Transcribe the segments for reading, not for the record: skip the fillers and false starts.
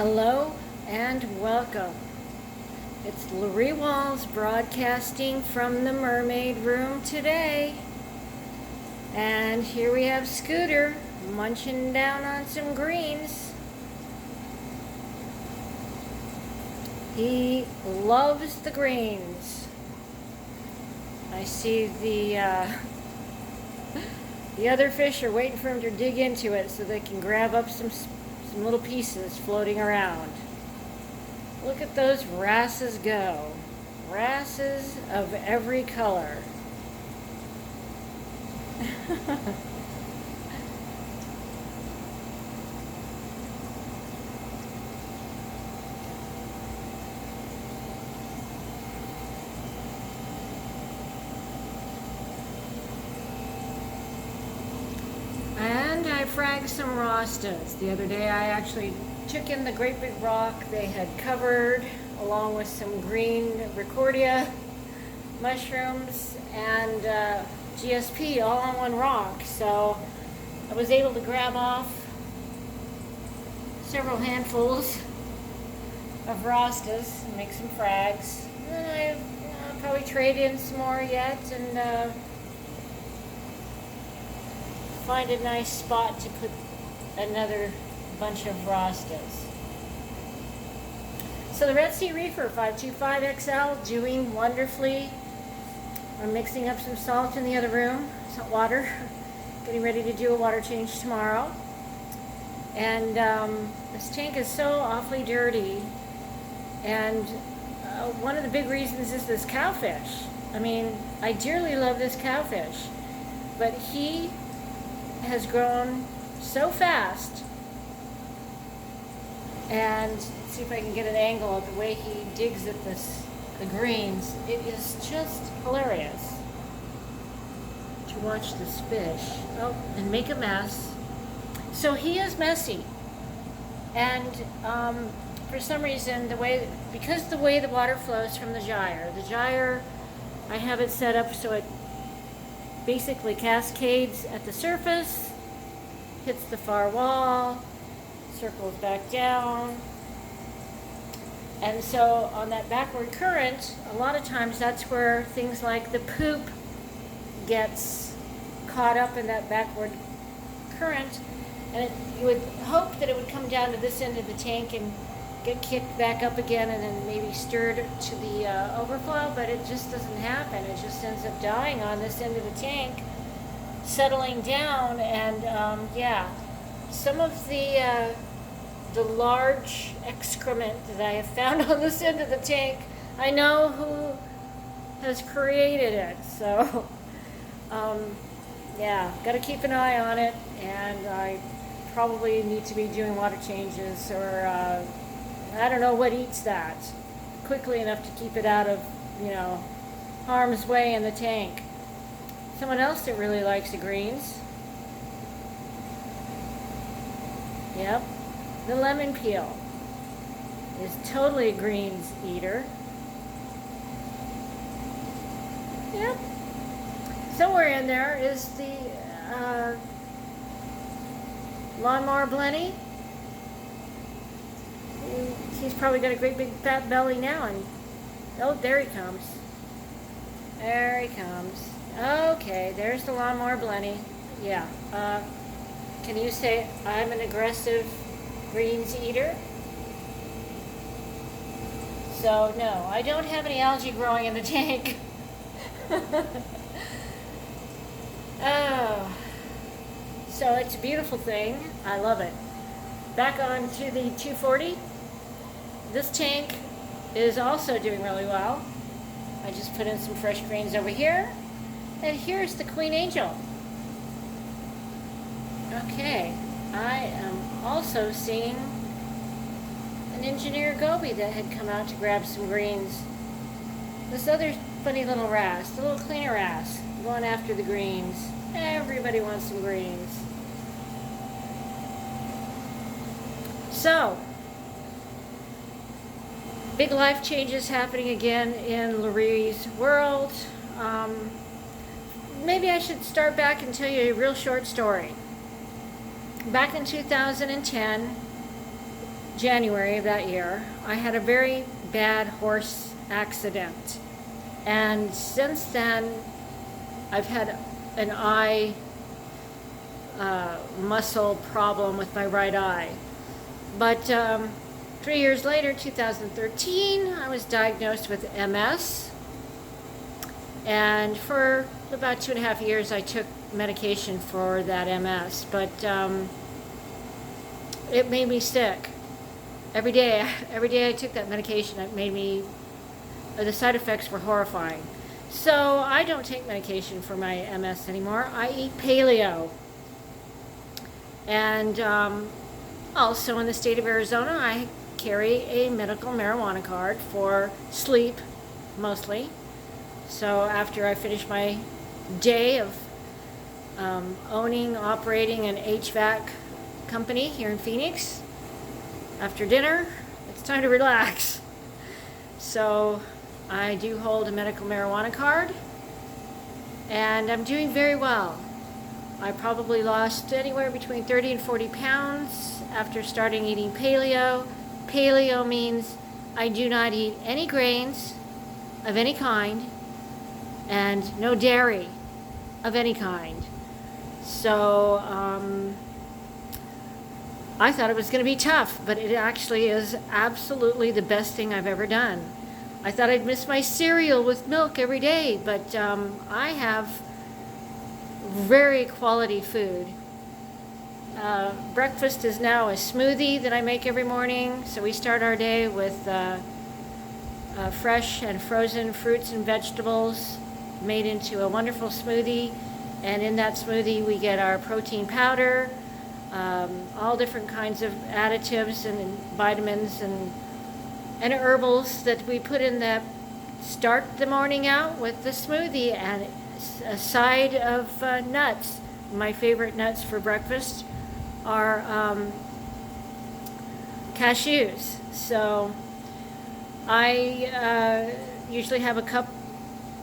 Hello and welcome. It's Loree Walls broadcasting from the Mermaid Room today. And here we have Scooter munching down on some greens. He loves the greens. I see the other fish are waiting for him to dig into it so they can grab up some little pieces floating around. Look at those wrasses go. Wrasses of every color. And I fragged some rostas. The other day I actually took in the great big rock they had covered along with some green Ricordia mushrooms and GSP all on one rock. So I was able to grab off several handfuls of rostas and make some frags. And then I'll probably trade in some more yet and find a nice spot to put another bunch of rostas. So the Red Sea Reefer 525XL doing wonderfully. I'm mixing up some salt in the other room, salt water, getting ready to do a water change tomorrow. And this tank is so awfully dirty. And one of the big reasons is this cowfish. I mean, I dearly love this cowfish, but he has grown so fast. And let's see if I can get an angle of the way he digs at the greens. It is just hilarious to watch this fish. Oh, and make a mess. So he is messy. And for some reason, because the way the water flows from the gyre, I have it set up so it basically cascades at the surface, hits the far wall, circles back down. And so on that backward current, a lot of times that's where things like the poop gets caught up in that backward current. And you would hope that it would come down to this end of the tank and get kicked back up again and then maybe stirred to the overflow, but it just doesn't happen. It just ends up dying on this end of the tank, settling down, and some of the large excrement that I have found on this end of the tank, I know who has created it. So, got to keep an eye on it, and I probably need to be doing water changes or I don't know what eats that quickly enough to keep it out of, harm's way in the tank. Someone else that really likes the greens. Yep. The lemon peel is totally a greens eater. Yep. Somewhere in there is the lawnmower Blenny. He's probably got a great big fat belly now, and oh, there he comes. There he comes. Okay, there's the lawnmower Blenny. Yeah. Can you say I'm an aggressive greens eater? So no, I don't have any algae growing in the tank. Oh, so it's a beautiful thing. I love it. Back on to the 240. This tank is also doing really well. I just put in some fresh greens over here. And here's the Queen Angel. Okay, I am also seeing an engineer goby that had come out to grab some greens. This other funny little wrasse, the little cleaner wrasse, going after the greens. Everybody wants some greens. So, big life changes happening again in Loree's world. Maybe I should start back and tell you a real short story. Back in 2010, January of that year, I had a very bad horse accident. And since then, I've had an eye muscle problem with my right eye. But 3 years later, 2013, I was diagnosed with MS. And for about 2.5 years, I took medication for that MS. But it made me sick. Every day I took that medication, it made me, the side effects were horrifying. So I don't take medication for my MS anymore. I eat paleo. And also in the state of Arizona, I carry a medical marijuana card for sleep, mostly. So after I finish my day of owning, operating an HVAC company here in Phoenix, after dinner, it's time to relax. So I do hold a medical marijuana card, and I'm doing very well. I probably lost anywhere between 30 and 40 pounds after starting eating paleo. Paleo means I do not eat any grains of any kind and no dairy of any kind. So I thought it was going to be tough, but it actually is absolutely the best thing I've ever done. I thought I'd miss my cereal with milk every day, but I have very quality food. Breakfast is now a smoothie that I make every morning. So we start our day with fresh and frozen fruits and vegetables made into a wonderful smoothie. And in that smoothie we get our protein powder, all different kinds of additives and vitamins and herbals that we put in that start the morning out with the smoothie, and a side of nuts. My favorite nuts for breakfast are cashews. So I usually have a cup,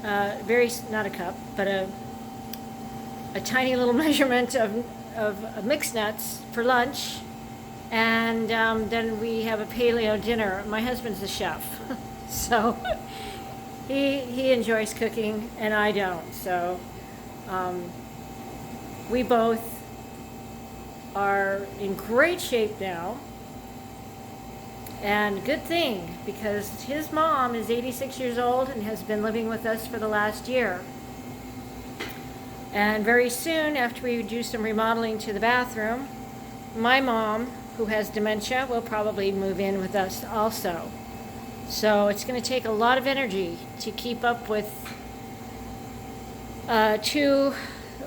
not a cup, but a tiny little measurement of mixed nuts for lunch. And then we have a paleo dinner. My husband's a chef, so he enjoys cooking and I don't. So we both are in great shape now. And good thing, because his mom is 86 years old and has been living with us for the last year. And very soon, after we do some remodeling to the bathroom, my mom, who has dementia, will probably move in with us also. So it's going to take a lot of energy to keep up with two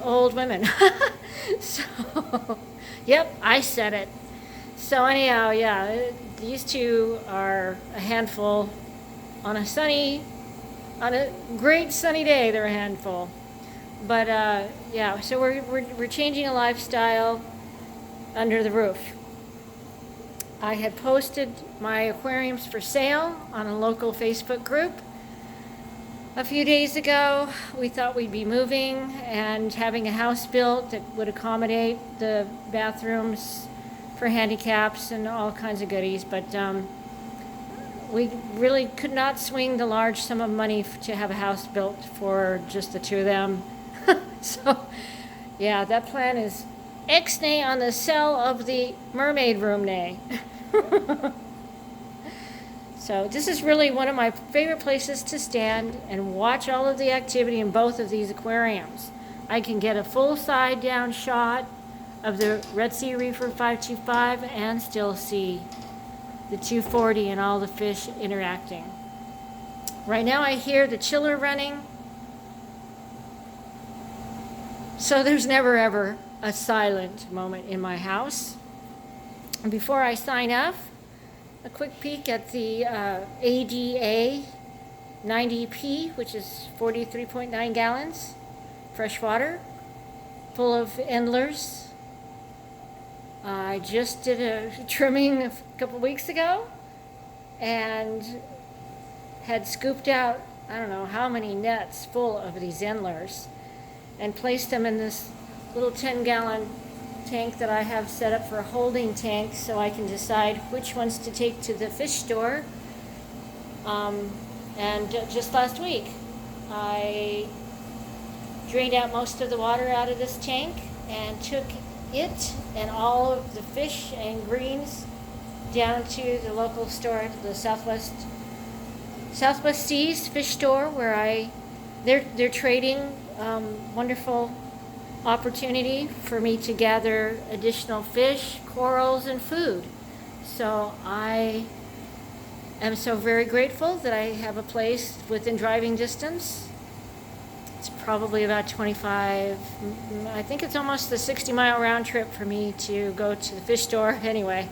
old women. So, yep, I said it. So anyhow, yeah, these two are a handful. On a great sunny day, they're a handful. But yeah, so we're changing a lifestyle under the roof. I had posted my aquariums for sale on a local Facebook group a few days ago. We thought we'd be moving and having a house built that would accommodate the bathrooms for handicaps and all kinds of goodies, but we really could not swing the large sum of money to have a house built for just the two of them. So yeah, that plan is ex-nay on the sale of the Mermaid Room nay. So this is really one of my favorite places to stand and watch all of the activity in both of these aquariums. I can get a full side down shot of the Red Sea Reefer 525 and still see the 240 and all the fish interacting. Right now I hear the chiller running, so there's never ever a silent moment in my house. And before I sign off, a quick peek at the ADA 90P, which is 43.9 gallons, fresh water, full of endlers. I just did a trimming a couple weeks ago and had scooped out, I don't know how many nets full of these endlers and placed them in this little 10-gallon tank that I have set up for a holding tank so I can decide which ones to take to the fish store. And just last week, I drained out most of the water out of this tank and took it and all of the fish and greens down to the local store, the Southwest Seas fish store, where they're trading. Wonderful opportunity for me to gather additional fish, corals, and food. So I am so very grateful that I have a place within driving distance. It's probably about 25, I think it's almost a 60-mile round trip for me to go to the fish store anyway.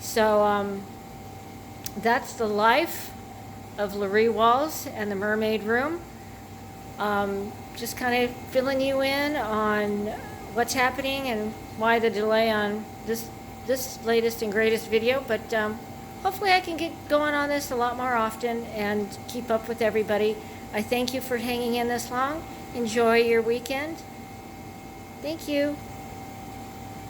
So that's the life of Laree Walls and the Mermaid Room. Just kind of filling you in on what's happening and why the delay on this latest and greatest video, but hopefully I can get going on this a lot more often and keep up with everybody. I thank you for hanging in this long. Enjoy your weekend. Thank you.